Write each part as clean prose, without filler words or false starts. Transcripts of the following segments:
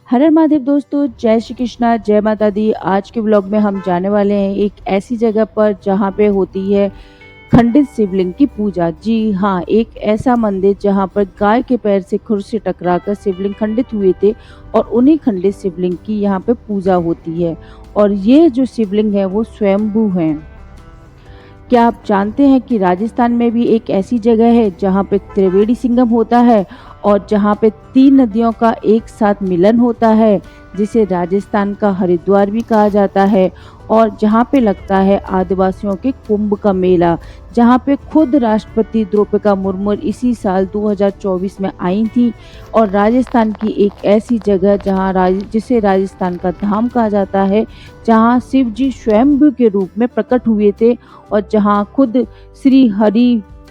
हर हर महादेव दोस्तों, जय श्री कृष्णा, जय माता दी। आज के व्लॉग में हम जाने वाले हैं एक ऐसी जगह पर जहाँ पे होती है खंडित शिवलिंग की पूजा। जी हाँ, एक ऐसा मंदिर जहाँ पर गाय के पैर से खुर से टकराकर शिवलिंग खंडित हुए थे और उन्हीं खंडित शिवलिंग की यहाँ पे पूजा होती है। और ये जो शिवलिंग है वो स्वयंभू है। क्या आप जानते हैं कि राजस्थान में भी एक ऐसी जगह है जहाँ पे त्रिवेणी संगम होता है और जहाँ पे तीन नदियों का एक साथ मिलन होता है, जिसे राजस्थान का हरिद्वार भी कहा जाता है। और जहाँ पे लगता है आदिवासियों के कुंभ का मेला, जहाँ पे खुद राष्ट्रपति द्रौपदी मुर्मू इसी साल 2024 में आई थी। और राजस्थान की एक ऐसी जगह जिसे राजस्थान का धाम कहा जाता है, जहाँ शिव जी स्वयंभू के रूप में प्रकट हुए थे और जहाँ खुद श्री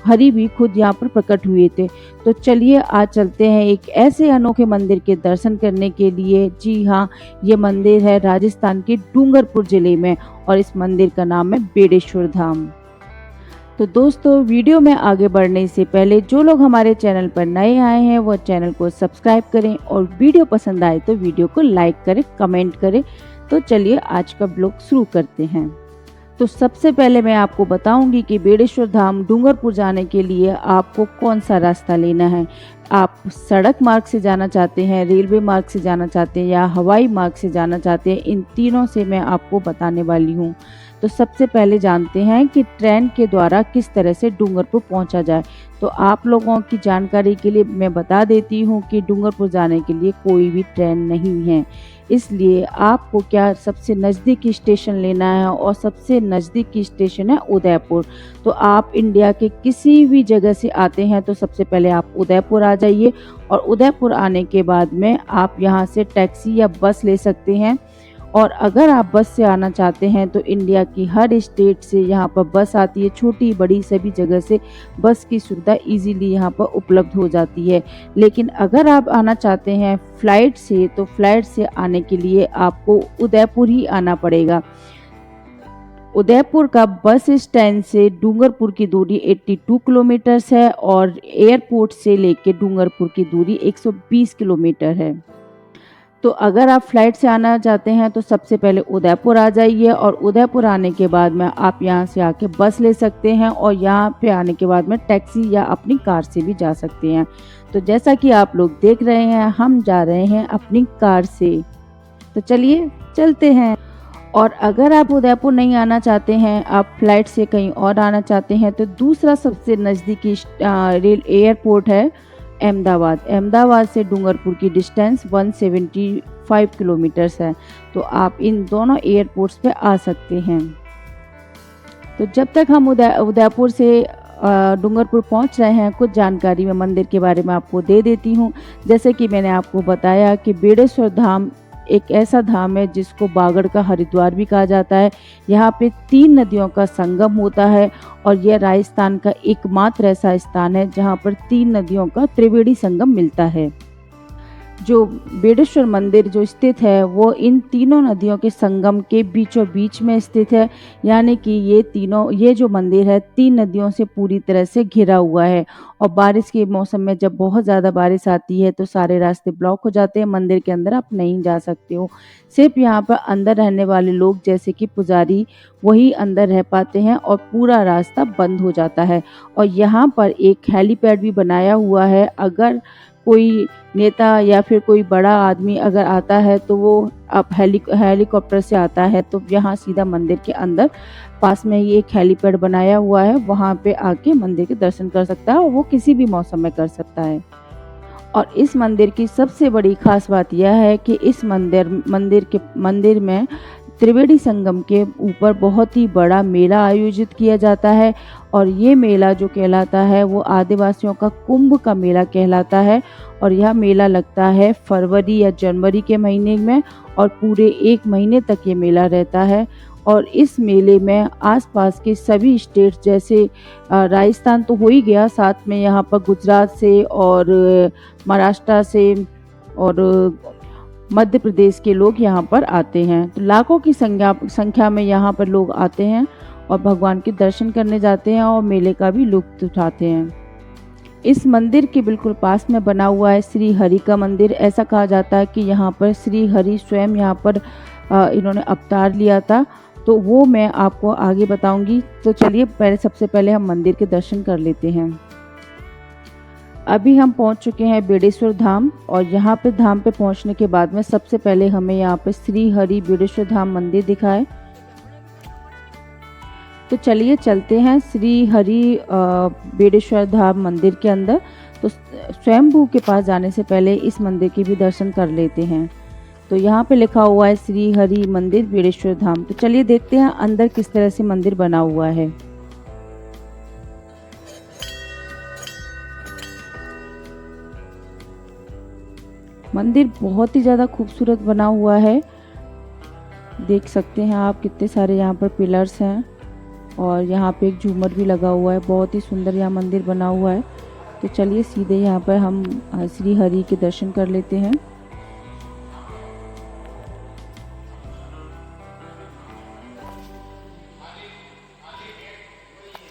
हरि भी खुद यहाँ पर प्रकट हुए थे। तो चलिए आज चलते हैं एक ऐसे अनोखे मंदिर के दर्शन करने के लिए। जी हाँ, ये मंदिर है राजस्थान के डूंगरपुर जिले में और इस मंदिर का नाम है बेड़ेश्वर धाम। तो दोस्तों, वीडियो में आगे बढ़ने से पहले जो लोग हमारे चैनल पर नए आए हैं वो चैनल को सब्सक्राइब करें और वीडियो पसंद आए तो वीडियो को लाइक करें, कमेंट करें। तो चलिए आज का ब्लॉग शुरू करते हैं। तो सबसे पहले मैं आपको बताऊंगी कि बेड़ेश्वर धाम डूंगरपुर जाने के लिए आपको कौन सा रास्ता लेना है। आप सड़क मार्ग से जाना चाहते हैं, रेलवे मार्ग से जाना चाहते हैं या हवाई मार्ग से जाना चाहते हैं, इन तीनों से मैं आपको बताने वाली हूँ। तो सबसे पहले जानते हैं कि ट्रेन के द्वारा किस तरह से डूंगरपुर पहुंचा जाए। तो आप लोगों की जानकारी के लिए मैं बता देती हूँ कि डूंगरपुर जाने के लिए कोई भी ट्रेन नहीं है, इसलिए आपको सबसे नज़दीकी स्टेशन लेना है और सबसे नज़दीकी स्टेशन है उदयपुर। तो आप इंडिया के किसी भी जगह से आते हैं तो सबसे पहले आप उदयपुर आ जाइए और उदयपुर आने के बाद में आप यहाँ से टैक्सी या बस ले सकते हैं। और अगर आप बस से आना चाहते हैं तो इंडिया की हर स्टेट से यहाँ पर बस आती है, छोटी बड़ी सभी जगह से बस की सुविधा इजीली यहाँ पर उपलब्ध हो जाती है। लेकिन अगर आप आना चाहते हैं फ़्लाइट से तो फ़्लाइट से आने के लिए आपको उदयपुर ही आना पड़ेगा। उदयपुर का बस स्टैंड से डूंगरपुर की दूरी 82 किलोमीटर्स है और एयरपोर्ट से लेके डूंगरपुर की दूरी 120 किलोमीटर है। तो अगर आप फ्लाइट से आना चाहते हैं तो सबसे पहले उदयपुर आ जाइए और उदयपुर आने के बाद में आप यहाँ से आके बस ले सकते हैं और यहाँ पे आने के बाद में टैक्सी या अपनी कार से भी जा सकते हैं। तो जैसा कि आप लोग देख रहे हैं, हम जा रहे हैं अपनी कार से। तो चलिए चलते हैं। और अगर आप उदयपुर नहीं आना चाहते हैं, आप फ्लाइट से कहीं और आना चाहते हैं, तो दूसरा सबसे नज़दीकी रेल एयरपोर्ट है अहमदाबाद। अहमदाबाद से डूंगरपुर की डिस्टेंस 175 किलोमीटर्स है। तो आप इन दोनों एयरपोर्ट्स पे आ सकते हैं। तो जब तक हम उदयपुर से डूंगरपुर पहुंच रहे हैं, कुछ जानकारी मैं मंदिर के बारे में आपको दे देती हूँ। जैसे कि मैंने आपको बताया कि बेड़ेश्वर धाम एक ऐसा धाम है जिसको बागड़ का हरिद्वार भी कहा जाता है। यहाँ पे तीन नदियों का संगम होता है और यह राजस्थान का एकमात्र ऐसा स्थान है जहाँ पर तीन नदियों का त्रिवेणी संगम मिलता है। जो बेड़ेश्वर मंदिर जो स्थित है वो इन तीनों नदियों के संगम के बीचों बीच में स्थित है, यानी कि ये जो मंदिर है तीन नदियों से पूरी तरह से घिरा हुआ है। और बारिश के मौसम में जब बहुत ज़्यादा बारिश आती है तो सारे रास्ते ब्लॉक हो जाते हैं, मंदिर के अंदर आप नहीं जा सकते हो। सिर्फ यहाँ पर अंदर रहने वाले लोग जैसे कि पुजारी वही अंदर रह पाते हैं और पूरा रास्ता बंद हो जाता है। और यहाँ पर एक हेलीपैड भी बनाया हुआ है। अगर कोई नेता या फिर कोई बड़ा आदमी अगर आता है तो वो अब हेलीकॉप्टर से आता है तो यहाँ सीधा मंदिर के अंदर पास में ही एक हेलीपैड बनाया हुआ है, वहाँ पे आके मंदिर के दर्शन कर सकता है और वो किसी भी मौसम में कर सकता है। और इस मंदिर की सबसे बड़ी खास बात यह है कि इस मंदिर में त्रिवेणी संगम के ऊपर बहुत ही बड़ा मेला आयोजित किया जाता है। और ये मेला जो कहलाता है वो आदिवासियों का कुंभ का मेला कहलाता है। और यह मेला लगता है फरवरी या जनवरी के महीने में और पूरे एक महीने तक ये मेला रहता है। और इस मेले में आसपास के सभी स्टेट जैसे राजस्थान तो हो ही गया, साथ में यहाँ पर गुजरात से और महाराष्ट्र से और मध्य प्रदेश के लोग यहाँ पर आते हैं। तो लाखों की संख्या में यहाँ पर लोग आते हैं और भगवान के दर्शन करने जाते हैं और मेले का भी लुत्फ उठाते हैं। इस मंदिर के बिल्कुल पास में बना हुआ है श्री हरि का मंदिर। ऐसा कहा जाता है कि यहाँ पर श्री हरि स्वयं यहाँ पर इन्होंने अवतार लिया था, तो वो मैं आपको आगे बताऊंगी। तो चलिए सबसे पहले हम मंदिर के दर्शन कर लेते हैं। अभी हम पहुंच चुके हैं बेड़ेश्वर धाम, और यहाँ पे धाम पे पहुंचने के बाद में सबसे पहले हमें यहाँ पे श्री हरि बेड़ेश्वर धाम मंदिर दिखा है। तो चलिए चलते हैं श्री हरि बेड़ेश्वर धाम मंदिर के अंदर। तो स्वयंभू के पास जाने से पहले इस मंदिर के भी दर्शन कर लेते हैं। तो यहाँ पे लिखा हुआ है श्री हरि मंदिर बेड़ेश्वर धाम। तो चलिए देखते हैं अंदर किस तरह से मंदिर बना हुआ है। मंदिर बहुत ही ज़्यादा खूबसूरत बना हुआ है। देख सकते हैं आप कितने सारे यहाँ पर पिलर्स हैं, और यहाँ पे एक झूमर भी लगा हुआ है। बहुत ही सुंदर यहाँ मंदिर बना हुआ है। तो चलिए सीधे यहाँ पर हम श्री हरि के दर्शन कर लेते हैं।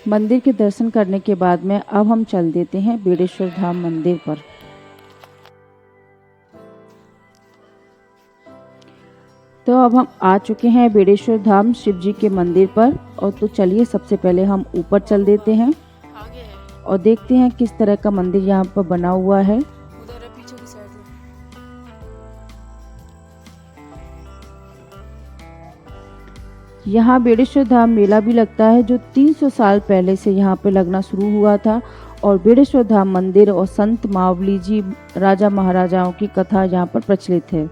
मंदिर के दर्शन करने के बाद में अब हम चल देते हैं बेड़ेश्वर धाम मंदिर पर। तो अब हम आ चुके हैं बेड़ेश्वर धाम शिव जी के मंदिर पर, और तो चलिए सबसे पहले हम ऊपर चल देते हैं और देखते हैं किस तरह का मंदिर यहाँ पर बना हुआ है। उधर है पीछे की साइड में। यहाँ बेड़ेश्वर धाम मेला भी लगता है, जो 300 साल पहले से यहाँ पे लगना शुरू हुआ था। और बेड़ेश्वर धाम मंदिर और संत मावली जी राजा महाराजाओं की कथा यहाँ पर प्रचलित है।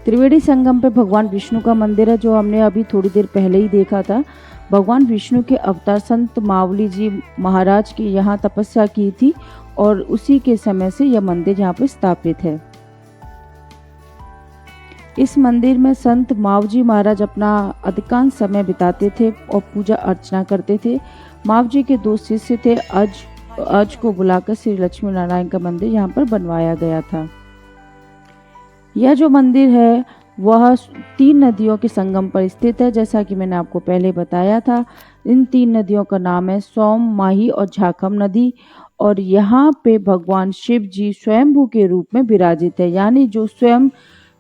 त्रिवेणी संगम पे भगवान विष्णु का मंदिर है, जो हमने अभी थोड़ी देर पहले ही देखा था। भगवान विष्णु के अवतार संत मावली जी महाराज की यहाँ तपस्या की थी, और उसी के समय से यह मंदिर यहाँ पर स्थापित है। इस मंदिर में संत मावजी महाराज अपना अधिकांश समय बिताते थे और पूजा अर्चना करते थे। मावजी के 2 शिष्य थे। अज को बुलाकर श्री लक्ष्मी नारायण का मंदिर यहाँ पर बनवाया गया था। यह जो मंदिर है वह 3 नदियों के संगम पर स्थित है, जैसा कि मैंने आपको पहले बताया था। इन 3 नदियों का नाम है सोम, माही और झाखम नदी। और यहाँ पे भगवान शिव जी स्वयंभू के रूप में विराजित है, यानी जो स्वयं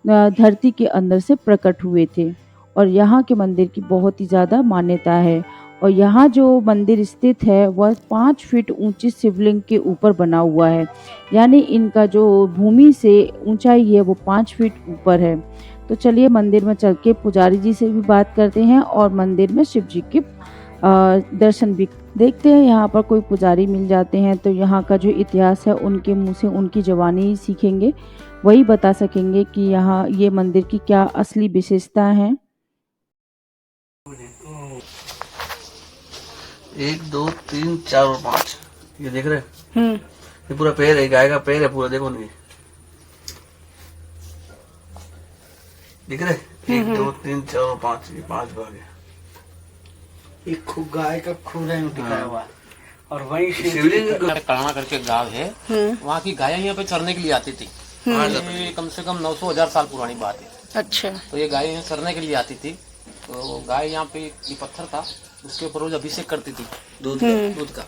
धरती के अंदर से प्रकट हुए थे। और यहाँ के मंदिर की बहुत ही ज़्यादा मान्यता है। और यहाँ जो मंदिर स्थित है वह 5 फीट ऊंची शिवलिंग के ऊपर बना हुआ है, यानी इनका जो भूमि से ऊंचाई है वो 5 फीट ऊपर है। तो चलिए मंदिर में चल के पुजारी जी से भी बात करते हैं और मंदिर में शिव जी के दर्शन भी देखते हैं। यहाँ पर कोई पुजारी मिल जाते हैं तो यहाँ का जो इतिहास है उनके मुँह से उनकी ज़बानी ही सीखेंगे, वही बता सकेंगे कि यहाँ ये मंदिर की क्या असली विशेषता है। 1 2 3 4 और 5 ये देख रहे हैं? ये पूरा पैर है, गाय का पैर है पूरा, देखो नहीं दिख रहे? 1 2 3 4 और 5, ये 5 भाग है। एक गाय का खून है टिकाया हुआ, और वही शिवलिंग कलाना करके गांव है, वहाँ की गायें यहाँ पे चरने के लिए आती थी। ये कम से कम 900-1000 साल पुरानी बात है। अच्छा। तो ये गाय यहाँ चरने के लिए आती थी। तो गाय यहाँ पे ये पत्थर था, उसके ऊपर रोज अभिषेक करती थी दूध का,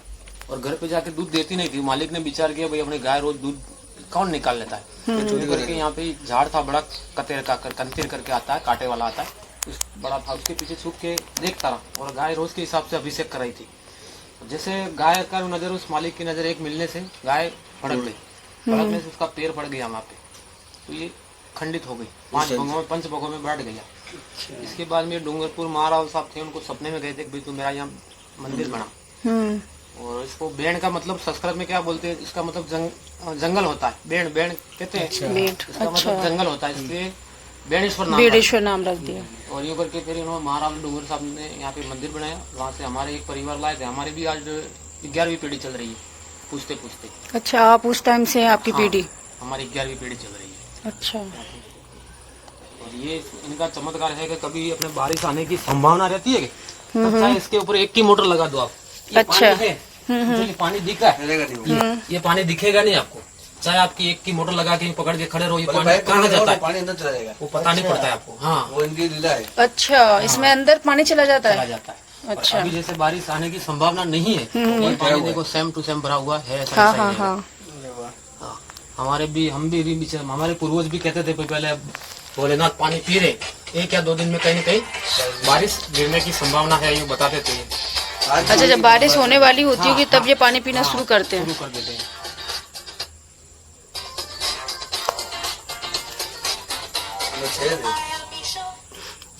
और घर पे जाके दूध देती नहीं थी। मालिक ने विचार किया भाई अपनी गाय रोज दूध कौन निकाल लेता है, तो चोरी करके यहाँ पे झाड़ था बड़ा कंतीर करके आता है, कांटे वाला आता है, उस बड़ा था, उसके पीछे छुप के देखता रहा, और गाय रोज के हिसाब से अभिषेक कराई थी। जैसे गाय का नजर उस मालिक की नजर एक मिलने से गाय भड़क गई, भड़कने से उसका पैर पड़ गया वहाँ पे, तो ये खंडित हो गई, 5 भागों में बढ़ गया। इसके बाद में डूंगरपुर महाराज साहब थे, उनको सपने में गए थे कि भाई तू मेरा यहाँ मंदिर बना। और इसको बेण का मतलब संस्कृत में क्या बोलते हैं, इसका मतलब जंगल होता है, बेण कहते हैं, इसका मतलब जंगल होता है, इसलिए बेणेश्वर नाम रख दिया। और यूँ करके फिर इन्होंने महाराज डूंगर साहब ने यहाँ पे मंदिर बनाया। वहाँ से हमारे एक परिवार लाए थे, हमारे भी आज 11वीं पीढ़ी चल रही है, पूछते पूछते। अच्छा, आप उस टाइम से आपकी पीढ़ी? हमारी 11वीं पीढ़ी चल रही है। अच्छा। और ये इनका चमत्कार है कि कभी अपने बारिश आने की संभावना रहती है, तो चाहे इसके ऊपर 1 की मोटर लगा दो आप। अच्छा। ये पानी दिखा है, ये पानी दिखेगा नहीं आपको, चाहे आपकी 1 की मोटर लगा के पकड़ के खड़े रहो, ये पानी कहाँ जाता है, पानी अंदर चला जाएगा, वो पता नहीं पड़ता है आपको। हाँ, वो इनकी लीला है। अच्छा, इसमें अंदर पानी चला जाता है। चला जाता है। अच्छा। अभी जैसे बारिश आने की संभावना नहीं है, ये पानी देखो सेम टू सेम भरा हुआ है, ऐसा हाँ ऐसा हाँ ही रहेगा। हाँ। हाँ, हम भी हमारे पूर्वज भी कहते थे पहले भोलेनाथ पानी पी रहे, एक या 2 दिन में कहीं न कहीं बारिश गिरने की संभावना है, ये बताते थे। अच्छा, जब बारिश होने वाली होती होगी तब ये पानी पीना शुरू करते हैं। शुरू कर देते हैं।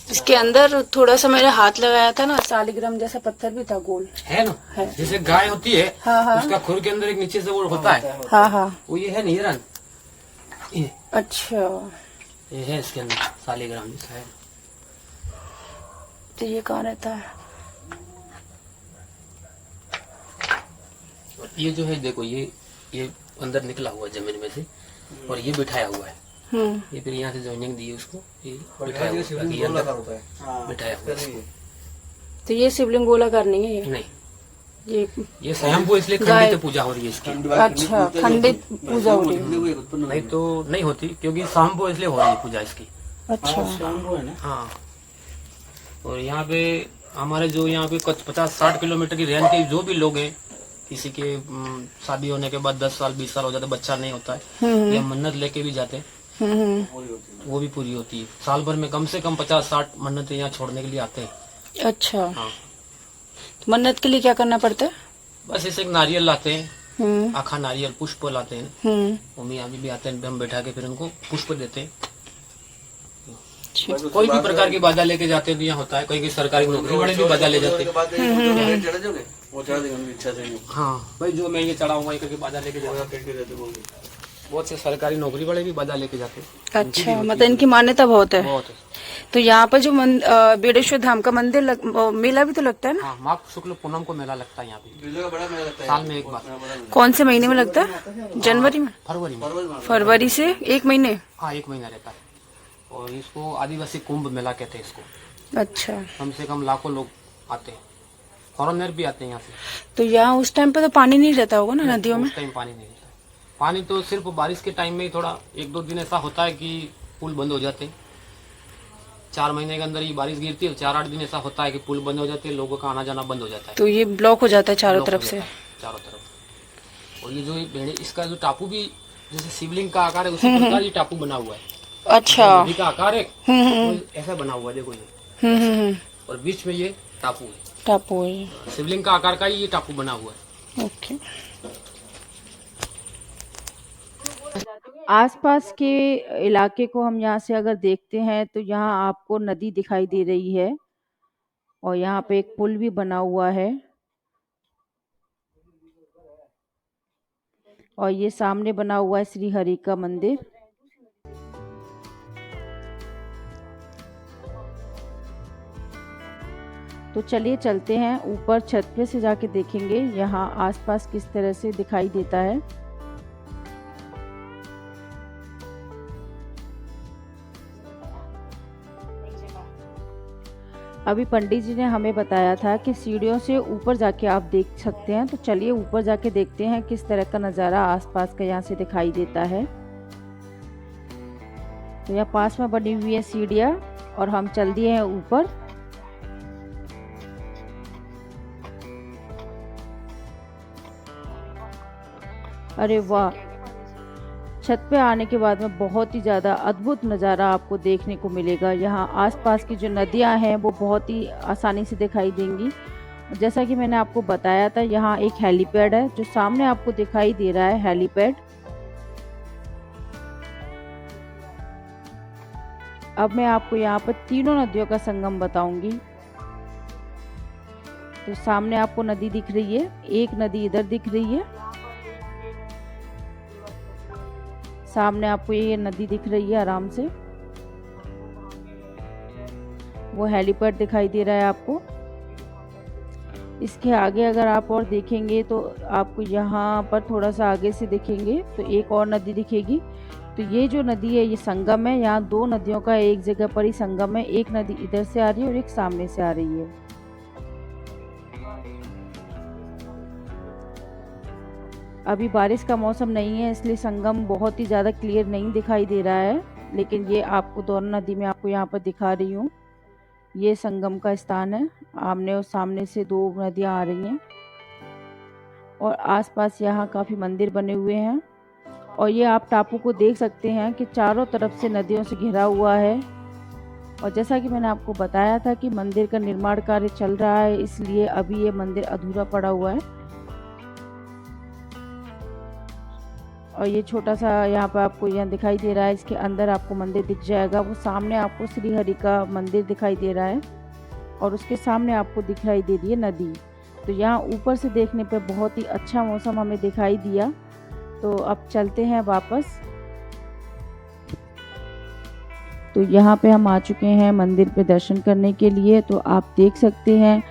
इसके अंदर थोड़ा सा मेरा हाथ लगाया था ना, सालिग्राम जैसा पत्थर भी था, गोल है ना, है। जैसे गाय होती है, हाँ हाँ उसका खुर के अंदर एक नीचे से वो होता है, हाँ हाँ। वो ये है नीरन, ये अच्छा, ये है इसके अंदर सालिग्राम जैसा है। तो ये कहाँ रहता है? ये जो है देखो, ये अंदर निकला हुआ है जमीन में से, और ये बिठाया हुआ है। ये फिर यहाँ से ज्वाइनिंग दी है उसको, ये बिठाया हुआ है, ये अंदर बिठाया हुआ है इसको। तो ये शिवलिंग गोलाकार नहीं है ये? नहीं, ये ये स्वयंभू इसलिए खंडित पूजा हो रही है इसकी। अच्छा, खंडित पूजा हो रही है। नहीं तो नहीं होती, क्योंकि स्वयंभू इसलिए हो रही है पूजा इसकी। अच्छा, हाँ, और यहाँ पे हमारे जो यहाँ पे 50-60 किलोमीटर की रेंज के जो भी लोग हैं, किसी के शादी होने के बाद 10 साल 20 साल हो जाते, बच्चा नहीं होता है, या मन्नत लेके भी जाते, वो भी पूरी होती है। साल भर में कम से कम 50-60 मन्नतें यहाँ छोड़ने के लिए आते हैं। अच्छा। हाँ, तो मन्नत के लिए क्या करना पड़ता है? बस ऐसे एक नारियल लाते हैं, आखा नारियल, पुष्प लाते हैं, मम्मी अभी भी आते हैं, हम बैठा के फिर उनको पुष्प देते हैं। कोई भी प्रकार की बाजा लेके जाते हैं तो यहाँ होता है, कोई सरकारी नौकरी वाले भी बाजा ले जाते हैं। हाँ भाई, जो मैं ये चढ़ाऊंगा ये करके बाजा लेके जाते, बहुत से सरकारी नौकरी वाले भी बाजा लेके जाते हैं। अच्छा, मतलब इनकी मान्यता बहुत है। बहुत है। तो यहाँ पर जो बेड़ेश्वर धाम का मंदिर मेला भी तो लगता है ना? हाँ, माघ शुक्ल पूनम को मेला लगता है यहाँ पे, साल में एक बार। कौन से महीने में लगता है? जनवरी में? फरवरी में। फरवरी से 1 महीने? हाँ, 1 महीना रहता है, और इसको आदिवासी कुंभ मेला कहते हैं इसको। अच्छा। कम से कम लाखों लोग आते हैं, फॉरेनर भी आते हैं यहाँ से। तो यहाँ उस टाइम पे तो पानी नहीं रहता होगा ना नदियों में? उस टाइम पानी नहीं रहता, पानी तो सिर्फ बारिश के टाइम में ही थोड़ा 1-2 दिन ऐसा होता है कि पुल बंद हो जाते हैं। 4 महीने के अंदर ये बारिश गिरती है, 4-8 दिन ऐसा होता है कि पुल बंद हो जाते हैं, लोगों का आना जाना बंद हो जाता है। तो ये ब्लॉक हो जाता है चारों तरफ से? चारों तरफ। और ये जो भेड़े, इसका जो टापू भी जैसे शिवलिंग का आकार है उसी प्रकार ये टापू बना हुआ है। अच्छा। नदी का आकार है, तो ऐसा बना हुआ है, देखो ये। और बीच में ये टापू है, टापू है, शिवलिंग का आकार का ही ये टापू बना हुआ है। ओके। आसपास के इलाके को हम यहाँ से अगर देखते हैं तो यहाँ आपको नदी दिखाई दे रही है, और यहाँ पे एक पुल भी बना हुआ है, और ये सामने बना हुआ है श्री हरि का मंदिर। तो चलिए चलते हैं ऊपर, छत पे से जाके देखेंगे यहाँ आसपास किस तरह से दिखाई देता है। अभी पंडित जी ने हमें बताया था कि सीढ़ियों से ऊपर जाके आप देख सकते हैं, तो चलिए ऊपर जाके देखते हैं किस तरह का नज़ारा आसपास का यहाँ से दिखाई देता है। तो यहाँ पास में बनी हुई है सीढ़ियाँ, और हम चल दिए हैं ऊपर। अरे वाह, छत पे आने के बाद में बहुत ही ज़्यादा अद्भुत नज़ारा आपको देखने को मिलेगा। यहाँ आसपास की जो नदियाँ हैं वो बहुत ही आसानी से दिखाई देंगी। जैसा कि मैंने आपको बताया था, यहाँ एक हेलीपैड है, जो सामने आपको दिखाई दे रहा है हेलीपैड। अब मैं आपको यहाँ पर तीनों नदियों का संगम बताऊंगी। तो सामने आपको नदी दिख रही है, एक नदी इधर दिख रही है, सामने आपको ये नदी दिख रही है आराम से, वो हेलीपैड दिखाई दे रहा है आपको। इसके आगे अगर आप और देखेंगे तो आपको यहाँ पर थोड़ा सा आगे से दिखेंगे तो एक और नदी दिखेगी। तो ये जो नदी है ये संगम है, यहाँ 2 नदियों का एक जगह पर ही संगम है। एक नदी इधर से आ रही है और एक सामने से आ रही है। अभी बारिश का मौसम नहीं है, इसलिए संगम बहुत ही ज़्यादा क्लियर नहीं दिखाई दे रहा है, लेकिन ये आपको दोनों नदी में आपको यहाँ पर दिखा रही हूँ। ये संगम का स्थान है। आमने और सामने से 2 नदियाँ आ रही हैं और आसपास यहाँ काफ़ी मंदिर बने हुए हैं। और ये आप टापू को देख सकते हैं कि चारों तरफ से नदियों से घिरा हुआ है। और जैसा कि मैंने आपको बताया था कि मंदिर का निर्माण कार्य चल रहा है, इसलिए अभी ये मंदिर अधूरा पड़ा हुआ है। और ये छोटा सा यहाँ पर आपको यहाँ दिखाई दे रहा है, इसके अंदर आपको मंदिर दिख जाएगा। वो सामने आपको श्री हरि का मंदिर दिखाई दे रहा है और उसके सामने आपको दिखाई दे रही है नदी। तो यहाँ ऊपर से देखने पे बहुत ही अच्छा मौसम हमें दिखाई दिया। तो अब चलते हैं वापस। तो यहाँ पे हम आ चुके हैं मंदिर पे दर्शन करने के लिए। तो आप देख सकते हैं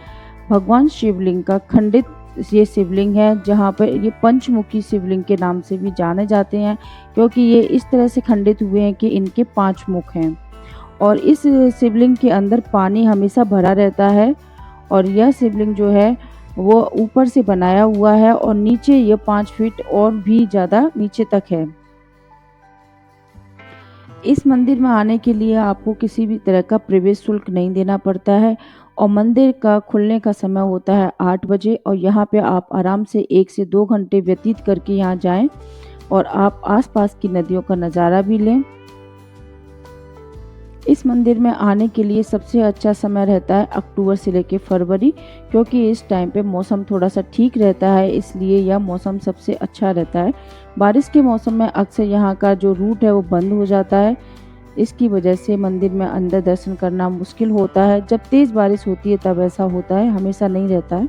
भगवान शिवलिंग का खंडित ये शिवलिंग है, जहाँ पर ये पंचमुखी शिवलिंग के नाम से भी जाने जाते हैं, क्योंकि ये इस तरह से खंडित हुए हैं कि इनके 5 मुख हैं। और इस शिवलिंग के अंदर पानी हमेशा भरा रहता है और यह शिवलिंग जो है वो ऊपर से बनाया हुआ है और नीचे ये 5 फीट और भी ज़्यादा नीचे तक है। इस मंदिर में आने के लिए आपको किसी भी तरह का प्रवेश शुल्क नहीं देना पड़ता है और मंदिर का खुलने का समय होता है 8 बजे और यहाँ पे आप आराम से 1 से 2 घंटे व्यतीत करके यहाँ जाएं और आप आसपास की नदियों का नज़ारा भी लें। इस मंदिर में आने के लिए सबसे अच्छा समय रहता है अक्टूबर से लेकर फरवरी, क्योंकि इस टाइम पे मौसम थोड़ा सा ठीक रहता है, इसलिए यह मौसम सबसे अच्छा रहता है। बारिश के मौसम में अक्सर यहाँ का जो रूट है वो बंद हो जाता है, इसकी वजह से मंदिर में अंदर दर्शन करना मुश्किल होता है। जब तेज़ बारिश होती है तब ऐसा होता है, हमेशा नहीं रहता है।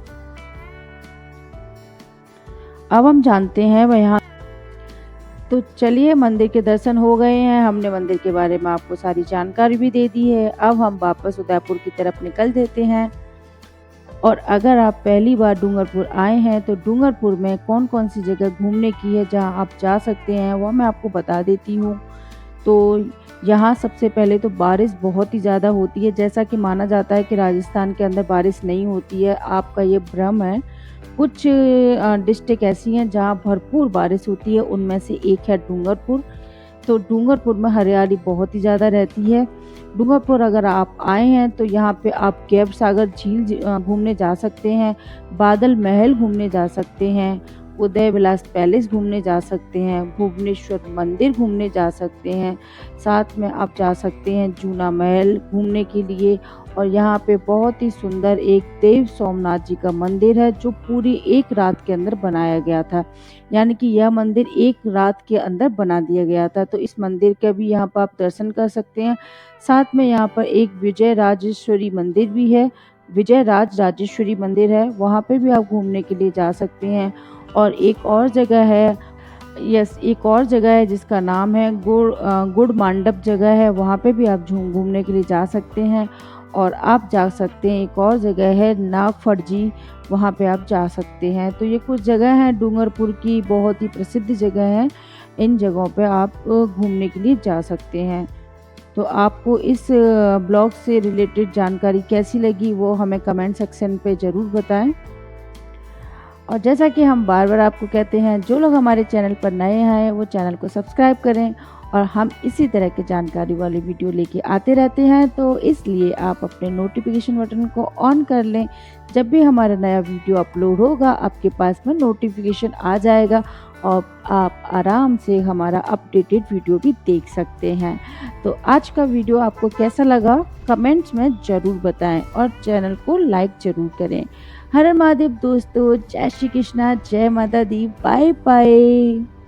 अब हम जानते हैं वह यहाँ। तो चलिए, मंदिर के दर्शन हो गए हैं, हमने मंदिर के बारे में आपको सारी जानकारी भी दे दी है। अब हम वापस उदयपुर की तरफ निकल देते हैं। और अगर आप पहली बार डूंगरपुर आए हैं तो डूंगरपुर में कौन कौन सी जगह घूमने की है जहां आप जा सकते हैं वो मैं आपको बता देती हूँ। तो यहाँ सबसे पहले तो बारिश बहुत ही ज़्यादा होती है। जैसा कि माना जाता है कि राजस्थान के अंदर बारिश नहीं होती है, आपका ये भ्रम है। कुछ डिस्ट्रिक्ट ऐसी हैं जहाँ भरपूर बारिश होती है, उनमें से एक है डूंगरपुर। तो डूंगरपुर में हरियाली बहुत ही ज़्यादा रहती है। डूंगरपुर अगर आप आए हैं तो यहाँ पे आप गैब सागर झील घूमने जा सकते हैं, बादल महल घूमने जा सकते हैं, उदय विलास पैलेस घूमने जा सकते हैं, भुवनेश्वर मंदिर घूमने जा सकते हैं, साथ में आप जा सकते हैं जूना महल घूमने के लिए। और यहाँ पे बहुत ही सुंदर एक देव सोमनाथ जी का मंदिर है जो पूरी एक रात के अंदर बनाया गया था, यानी कि यह मंदिर एक रात के अंदर बना दिया गया था। तो इस मंदिर का भी यहाँ पर आप दर्शन कर सकते हैं। साथ में यहाँ पर एक विजय राजेश्वरी मंदिर भी है, विजय राजेश्वरी मंदिर है, वहाँ पे भी आप घूमने के लिए जा सकते हैं। और एक और जगह है, एक और जगह है जिसका नाम है गुड़ मांडप जगह है, वहाँ पे भी आप घूमने के लिए जा सकते हैं। और आप जा सकते हैं, एक और जगह है नागफड़जी, वहाँ पे आप जा सकते हैं। तो ये कुछ जगह हैं डूंगरपुर की, बहुत ही प्रसिद्ध जगह हैं। इन जगहों पे आप घूमने के लिए जा सकते हैं। तो आपको इस ब्लॉग से रिलेटेड जानकारी कैसी लगी वो हमें कमेंट सेक्शन पे ज़रूर बताएं। और जैसा कि हम बार बार आपको कहते हैं, जो लोग हमारे चैनल पर नए हैं वो चैनल को सब्सक्राइब करें और हम इसी तरह के जानकारी वाली वीडियो लेके आते रहते हैं। तो इसलिए आप अपने नोटिफिकेशन बटन को ऑन कर लें, जब भी हमारा नया वीडियो अपलोड होगा आपके पास में नोटिफिकेशन आ जाएगा और आप आराम से हमारा अपडेटेड वीडियो भी देख सकते हैं। तो आज का वीडियो आपको कैसा लगा कमेंट्स में ज़रूर बताएं और चैनल को लाइक ज़रूर करें। हर हर महादेव दोस्तों, जय श्री कृष्णा, जय माता दी, बाय बाय।